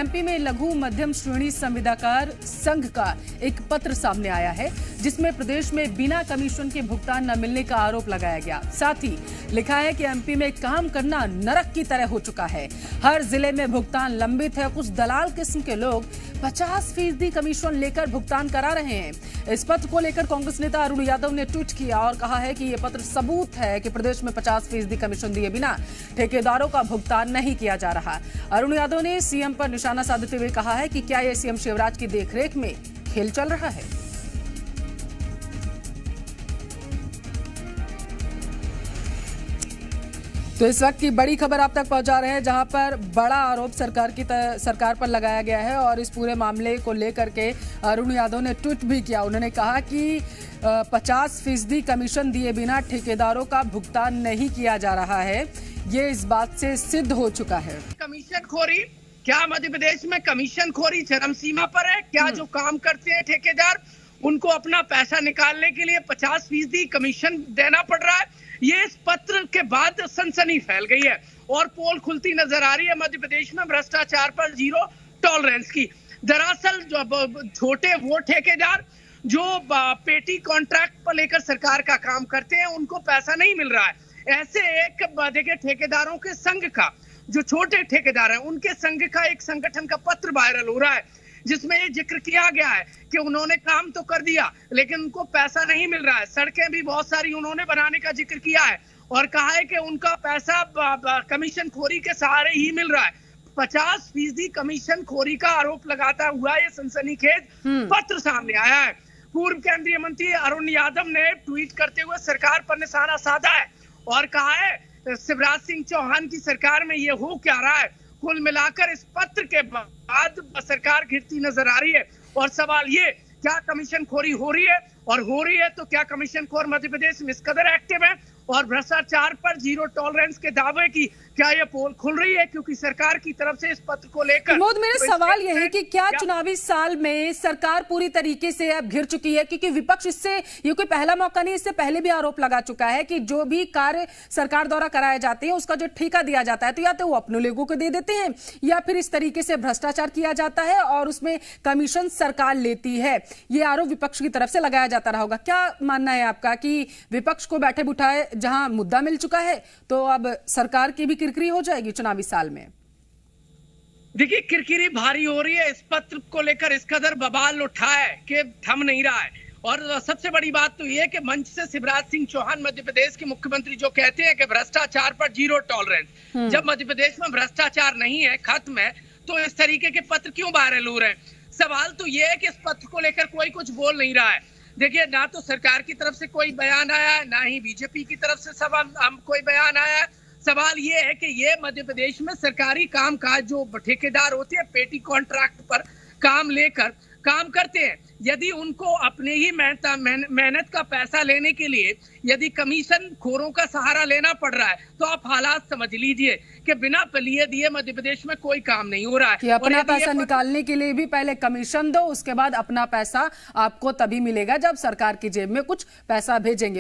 MP में लघु मध्यम श्रेणी संविदाकार संघ का एक पत्र सामने आया है जिसमें प्रदेश में बिना कमीशन के भुगतान न मिलने का आरोप लगाया गया। साथ ही लिखा है कि एमपी में काम करना नरक की तरह हो चुका है। हर जिले में भुगतान लंबित है। कुछ दलाल किस्म के लोग 50% कमीशन लेकर भुगतान करा रहे हैं। इस पत्र को लेकर कांग्रेस नेता अरुण यादव ने ट्वीट किया और कहा है कि यह पत्र सबूत है कि प्रदेश में 50% कमीशन दिए बिना ठेकेदारों का भुगतान नहीं किया जा रहा। अरुण यादव ने सीएम पर निशाना साधते हुए कहा है कि क्या यह सीएम शिवराज की देखरेख में खेल चल रहा है। तो इस वक्त की बड़ी खबर आप तक पहुंचा रहे हैं, जहां पर बड़ा आरोप सरकार पर लगाया गया है और इस पूरे मामले को लेकर के अरुण यादव ने ट्वीट भी किया। उन्होंने कहा कि 50% कमीशन दिए बिना ठेकेदारों का भुगतान नहीं किया जा रहा है। ये इस बात से सिद्ध हो चुका है। कमीशन खोरी, क्या मध्य प्रदेश में कमीशन खोरी चरम सीमा पर है? क्या जो काम करते हैं ठेकेदार उनको अपना पैसा निकालने के लिए 50% कमीशन देना पड़ रहा है? ये इस पत्र के बाद सनसनी फैल गई है और पोल खुलती नजर आ रही है मध्य प्रदेश में भ्रष्टाचार पर जीरो टॉलरेंस की। दरअसल जो छोटे वो ठेकेदार जो पेटी कॉन्ट्रैक्ट पर लेकर सरकार का काम करते हैं उनको पैसा नहीं मिल रहा है। ऐसे एक देखिए ठेकेदारों के संघ का, जो छोटे ठेकेदार हैं उनके संघ का एक संगठन का पत्र वायरल हो रहा है जिसमें ये जिक्र किया गया है कि उन्होंने काम तो कर दिया लेकिन उनको पैसा नहीं मिल रहा है। सड़कें भी बहुत सारी उन्होंने बनाने का जिक्र किया है और कहा है कि उनका पैसा कमीशन खोरी के सहारे ही मिल रहा है। 50% कमीशन खोरी का आरोप लगाता हुआ ये सनसनीखेज पत्र सामने आया है। पूर्व केंद्रीय मंत्री अरुण यादव ने ट्वीट करते हुए सरकार पर निशाना साधा है और कहा है शिवराज सिंह चौहान की सरकार में ये हो क्या रहा है। कुल मिलाकर इस पत्र के बाद सरकार घिरती नजर आ रही है और सवाल ये, क्या कमीशन खोरी हो रही है? और हो रही है तो क्या कमीशन खोर मध्य प्रदेश में इस कदर एक्टिव है? और भ्रष्टाचार पर जीरो टॉलरेंस के दावे की क्या ये पोल खुल रही है? क्योंकि सरकार की तरफ से इस पत्र को लेकर मेरा सवाल यह है कि क्या चुनावी साल में सरकार पूरी तरीके से अब घिर चुकी है? क्योंकि विपक्ष इससे ये कोई पहला मौका नहीं, इससे पहले भी आरोप लगा चुका है कि जो भी कार्य सरकार द्वारा कराए जाते हैं उसका जो ठेका दिया जाता है तो या तो वो अपने लोगों को दे देते हैं या फिर इस तरीके से भ्रष्टाचार किया जाता है और उसमें कमीशन सरकार लेती है। ये आरोप विपक्ष की तरफ से लगाया जाता रहा होगा। क्या मानना है आपका कि विपक्ष को बैठे बिठाए जहां मुद्दा मिल चुका है तो अब सरकार की भी किरकिरी हो जाएगी चुनावी साल में? देखिए किरकिरी भारी हो रही है। इस पत्र को लेकर इस कदर बवाल उठा है कि थम नहीं रहा है। और सबसे बड़ी बात तो यह कि मंच से शिवराज सिंह चौहान मध्य प्रदेश के मुख्यमंत्री जो कहते हैं कि भ्रष्टाचार पर जीरो टॉलरेंस, जब मध्य प्रदेश में भ्रष्टाचार नहीं है, खत्म है, तो इस तरीके के पत्र क्यों वायरल हो रहे हैं? सवाल तो यह है कि इस पत्र को लेकर कोई कुछ बोल नहीं रहा है। देखिए ना तो सरकार की तरफ से कोई बयान आया है, ना ही बीजेपी की तरफ से कोई बयान आया है। सवाल ये है कि ये मध्य प्रदेश में सरकारी कामकाज जो ठेकेदार होते हैं पेटी कॉन्ट्रैक्ट पर काम लेकर काम करते हैं, यदि उनको अपने ही मेहनत का पैसा लेने के लिए यदि कमीशन खोरों का सहारा लेना पड़ रहा है तो आप हालात समझ लीजिए कि बिना लिए दिए मध्य प्रदेश में कोई काम नहीं हो रहा है। कि अपना पैसा निकालने के लिए भी पहले कमीशन दो, उसके बाद अपना पैसा आपको तभी मिलेगा जब सरकार की जेब में कुछ पैसा भेजेंगे।